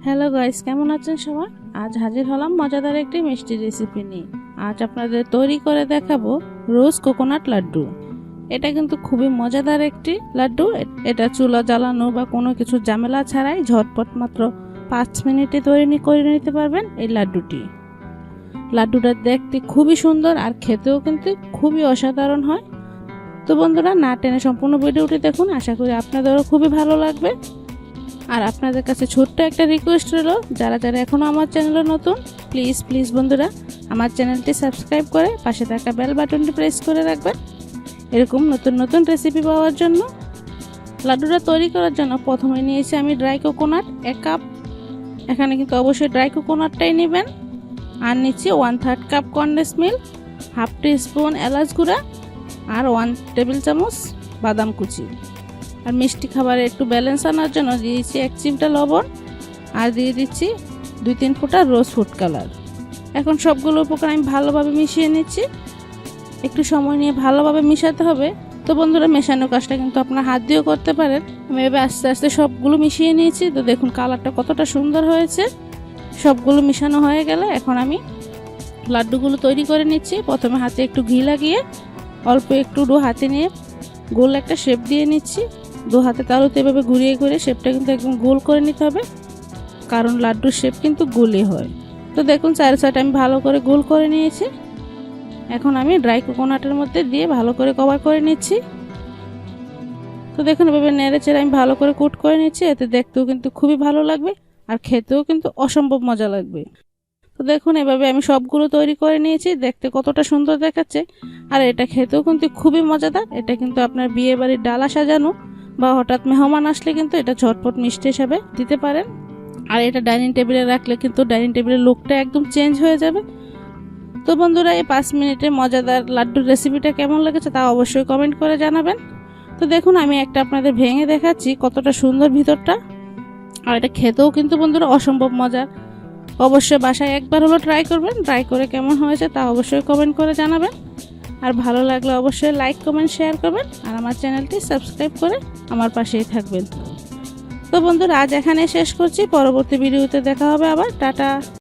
Hello guys, কেমন আছেন সবাই? আজ হাজির হলাম মজাদার একটি মিষ্টি রেসিপি নিয়ে। আজ আপনাদের তৈরি করে দেখাবো রোজ কোকোনাট লাড্ডু। এটা কিন্তু খুবই মজাদার একটি লাড্ডু। এটা চুলা জ্বালানো বা কোনো কিছু ঝামেলা ছাড়াই ঝটপট মাত্র 5 মিনিটে তৈরি করে নিতে পারবেন এই লাড্ডুটি। লাড্ডুটা দেখতে খুবই সুন্দর আর খেতেও কিন্তু খুবই অসাধারণ হয়। তো বন্ধুরা, না টেনে সম্পূর্ণ ভিডিওটি দেখুন, আশা করি আপনাদেরও খুবই ভালো লাগবে। আর আপনাদের কাছে ছোট্ট একটা রিকোয়েস্ট রইল, যারা যারা এখনও আমার চ্যানেলে নতুন, প্লিজ বন্ধুরা আমার চ্যানেলটি সাবস্ক্রাইব করে পাশে থাকা বেল বাটনটি প্রেস করে রাখবেন এরকম নতুন নতুন রেসিপি পাওয়ার জন্য। লাড্ডুটা তৈরি করার জন্য প্রথমে নিয়েছি আমি ড্রাই কোকোনাট 1 কাপ। এখানে কিন্তু অবশ্যই ড্রাই কোকোনাটটাই নেবেন। আর নিচ্ছি 1/3 cup condense milk, half teaspoon এলাচ গুঁড়া আর 1 টেবিল চামচ বাদাম কুচি। আর মিষ্টি খাবারে একটু ব্যালেন্স আনার জন্য দিয়েছি 1 চিমটা লবণ আর দিয়ে দিচ্ছি 2-3 ফোঁটা রোজ ফুড কালার। এখন সবগুলো উপকরণ আমি ভালোভাবে মিশিয়ে নিচ্ছি। একটু সময় নিয়ে ভালোভাবে মিশাতে হবে। তো বন্ধুরা, মেশানোর কাজটা কিন্তু আপনার হাত দিয়েও করতে পারেন। আমি এবার আস্তে আস্তে সবগুলো মিশিয়ে নিয়েছি। তো দেখুন কালারটা কতটা সুন্দর হয়েছে। সবগুলো মিশানো হয়ে গেলে এখন আমি লাড্ডুগুলো তৈরি করে নিচ্ছি। প্রথমে হাতে একটু ঘি লাগিয়ে অল্প একটু ডো হাতে নিয়ে গোল একটা শেপ দিয়ে নিচ্ছি। 2 হাতে তালুতে এভাবে ঘুরিয়ে শেপটা কিন্তু একদম গোল করে নিতে হবে, কারণ লাড্ডুর শেপ কিন্তু গোলই হয়। তো দেখুন চার সাইড আমি ভালো করে গোল করে নিয়েছি। এখন আমি ড্রাই কোকোনাটের মধ্যে দিয়ে ভালো করে কভার করে নিচ্ছি। তো দেখুন এভাবে নেড়ে চেড়ে আমি ভালো করে কোট করে নিচ্ছি। এতে দেখতেও কিন্তু খুবই ভালো লাগবে আর খেতেও কিন্তু অসম্ভব মজা লাগবে। তো দেখুন এভাবে আমি সবগুলো তৈরি করে নিয়েছি। দেখতে কতটা সুন্দর দেখাচ্ছে আর এটা খেতেও কিন্তু খুবই মজাদার। এটা কিন্তু আপনার বিয়ে বাড়ির ডালা সাজানো বা হঠাৎ মেহমান আসলে কিন্তু এটা ঝটপট মিষ্টি হিসাবে দিতে পারেন। আর এটা ডাইনিং টেবিলে রাখলে কিন্তু ডাইনিং টেবিলের লুকটা একদম চেঞ্জ হয়ে যাবে। তো বন্ধুরা, এই 5 মিনিটে মজাদার লাড্ডুর রেসিপিটা কেমন লেগেছে তা অবশ্যই কমেন্ট করে জানাবেন। তো দেখুন আমি একটা আপনাদের ভেঙে দেখাচ্ছি কতটা সুন্দর ভিতরটা। আর এটা খেতেও কিন্তু বন্ধুরা অসম্ভব মজার। অবশ্যই বাসায় একবার হলো ট্রাই করবেন। ট্রাই করে কেমন হয়েছে তা অবশ্যই কমেন্ট করে জানাবেন। আর ভালো লাগলে অবশ্যই লাইক কমেন্ট শেয়ার করবেন আর আমার চ্যানেলটি সাবস্ক্রাইব করে আমার পাশেই থাকবেন। তো বন্ধুরা, আজ এখানে শেষ করছি। পরবর্তী ভিডিওতে দেখা হবে আবার। টাটা।